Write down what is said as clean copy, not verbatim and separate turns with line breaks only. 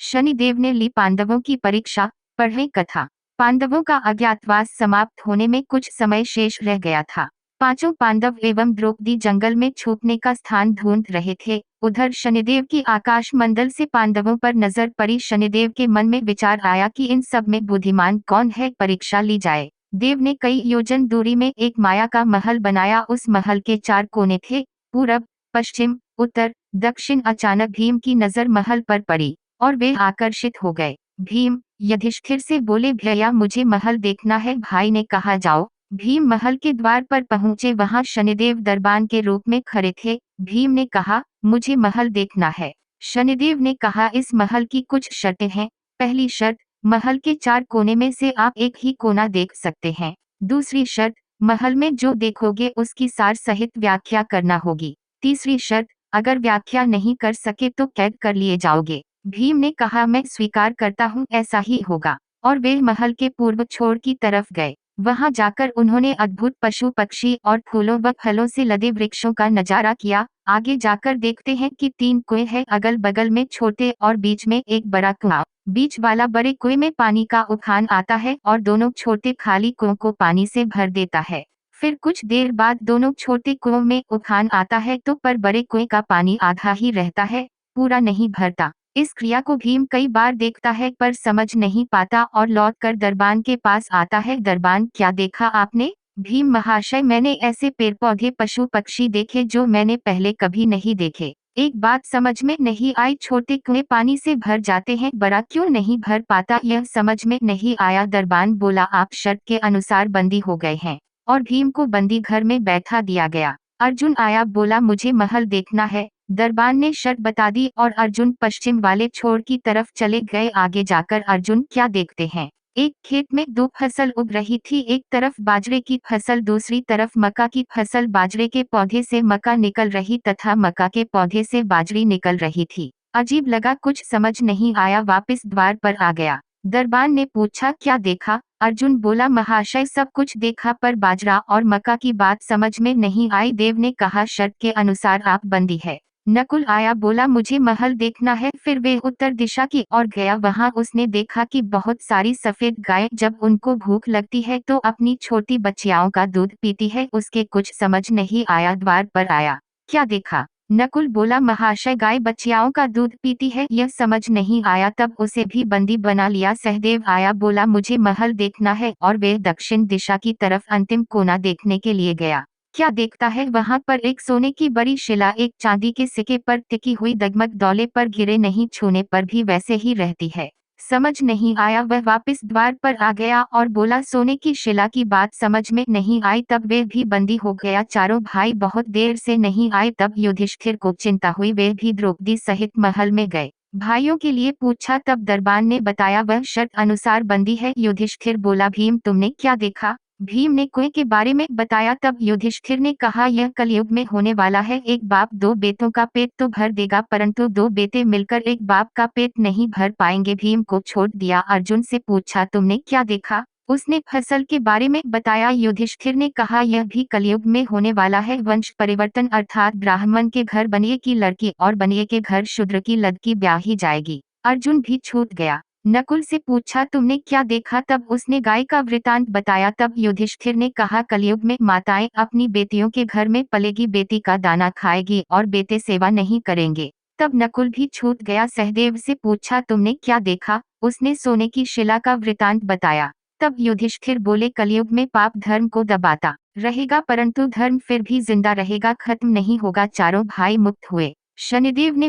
शनिदेव ने ली पांडवों की परीक्षा। पढ़ें कथा। पांडवों का अज्ञातवास समाप्त होने में कुछ समय शेष रह गया था। पांचों पांडव एवं द्रौपदी जंगल में छुपने का स्थान ढूंढ रहे थे। उधर शनिदेव की आकाश मंडल से पांडवों पर नजर पड़ी। शनिदेव के मन में विचार आया कि इन सब में बुद्धिमान कौन है, परीक्षा ली जाए। देव ने कई योजन दूरी में एक माया का महल बनाया। उस महल के 4 कोने थे, पूरब, पश्चिम, उत्तर, दक्षिण। अचानक भीम की नजर महल पर पड़ी और वे आकर्षित हो गए। भीम युधिष्ठिर से बोले, भैया मुझे महल देखना है। भाई ने कहा जाओ। भीम महल के द्वार पर पहुंचे। वहां शनिदेव दरबान के रूप में खड़े थे। भीम ने कहा, मुझे महल देखना है। शनिदेव ने कहा, इस महल की कुछ शर्तें हैं। पहली शर्त, महल के 4 कोने में से आप एक ही कोना देख सकते हैं। दूसरी शर्त, महल में जो देखोगे उसकी सार सहित व्याख्या करना होगी। तीसरी शर्त, अगर व्याख्या नहीं कर सके तो कैद कर लिए जाओगे। भीम ने कहा, मैं स्वीकार करता हूँ, ऐसा ही होगा। और वे महल के पूर्व छोर की तरफ गए। वहां जाकर उन्होंने अद्भुत पशु पक्षी और फूलों व फलों से लदे वृक्षों का नजारा किया। आगे जाकर देखते हैं कि 3 कुएं हैं, अगल बगल में छोटे और बीच में एक बड़ा कुआं। बीच वाला बड़े कुएं में पानी का उफान आता है और दोनों छोटे खाली कुओं को पानी से भर देता है। फिर कुछ देर बाद दोनों छोटे कुओं में उफान आता है तो पर बड़े कुएं का पानी आधा ही रहता है, पूरा नहीं भरता। इस क्रिया को भीम कई बार देखता है पर समझ नहीं पाता और लौटकर दरबान के पास आता है। दरबान, क्या देखा आपने? भीम महाशय, मैंने ऐसे पेड़ पौधे पशु पक्षी देखे जो मैंने पहले कभी नहीं देखे। एक बात समझ में नहीं आई, छोटे कुएं पानी से भर जाते हैं, बड़ा क्यों नहीं भर पाता, यह समझ में नहीं आया। दरबान बोला, आप शर्त के अनुसार बंदी हो गए हैं। और भीम को बंदी घर में बैठा दिया गया। अर्जुन आया, बोला, मुझे महल देखना है। दरबान ने शर्त बता दी और अर्जुन पश्चिम वाले छोर की तरफ चले गए। आगे जाकर अर्जुन क्या देखते हैं, एक खेत में 2 फसल उग रही थी। एक तरफ बाजरे की फसल, दूसरी तरफ मक्का की फसल। बाजरे के पौधे से मक्का निकल रही तथा मक्का के पौधे से बाजरी निकल रही थी। अजीब लगा, कुछ समझ नहीं आया, वापस द्वार पर आ गया। दरबान ने पूछा, क्या देखा? अर्जुन बोला, महाशय सब कुछ देखा पर बाजरा और मक्का की बात समझ में नहीं आई। देव ने कहा, शर्त के अनुसार आप बंदी है। नकुल आया, बोला, मुझे महल देखना है। फिर वे उत्तर दिशा की ओर गया। वहां उसने देखा कि बहुत सारी सफेद गायें जब उनको भूख लगती है तो अपनी छोटी बच्चियों का दूध पीती है। उसके कुछ समझ नहीं आया, द्वार पर आया। क्या देखा? नकुल बोला, महाशय गाय बच्चियों का दूध पीती है, यह समझ नहीं आया, तब उसे भी बंदी बना लिया। सहदेव आया, बोला, मुझे महल देखना है और वे दक्षिण दिशा की तरफ अंतिम कोना देखने के लिए गया। क्या देखता है, वहां पर एक सोने की बड़ी शिला एक चांदी के सिक्के पर टिकी हुई दगमग दौले पर गिरे नहीं, छूने पर भी वैसे ही रहती है। समझ नहीं आया, वह वापस द्वार पर आ गया और बोला, सोने की शिला की बात समझ में नहीं आई, तब वे भी बंदी हो गया। चारों भाई बहुत देर से नहीं आए, तब युधिष्ठिर को चिंता हुई, वे भी द्रौपदी सहित महल में गए। भाइयों के लिए पूछा, तब दरबान ने बताया वह शर्त अनुसार बंदी है। युधिष्ठिर बोला, भीम तुमने क्या देखा? भीम ने कुएं के बारे में बताया। तब युधिष्ठिर ने कहा, यह कलयुग में होने वाला है। एक बाप 2 बेटों का पेट तो भर देगा परंतु 2 बेटे मिलकर एक बाप का पेट नहीं भर पाएंगे। भीम को छोड़ दिया। अर्जुन से पूछा, तुमने क्या देखा? उसने फसल के बारे में बताया। युधिष्ठिर ने कहा, यह भी कलयुग में होने वाला है। वंश परिवर्तन अर्थात ब्राह्मण के घर बनिए की लड़की और बनिए के घर शूद्र की लड़की ब्याही जाएगी। अर्जुन भी छूट गया। नकुल से पूछा, तुमने क्या देखा? तब उसने गाय का वृतांत बताया। तब युधिष्ठिर ने कहा, कलयुग में माताएं अपनी बेटियों के घर में पलेगी, बेटी का दाना खाएगी और बेटे सेवा नहीं करेंगे। तब नकुल भी छूट गया। सहदेव से पूछा, तुमने क्या देखा? उसने सोने की शिला का वृतांत बताया। तब युधिष्ठिर बोले, कलयुग में पाप धर्म को दबाता रहेगा परंतु धर्म फिर भी जिंदा रहेगा, खत्म नहीं होगा। चारों भाई मुक्त हुए। शनिदेव ने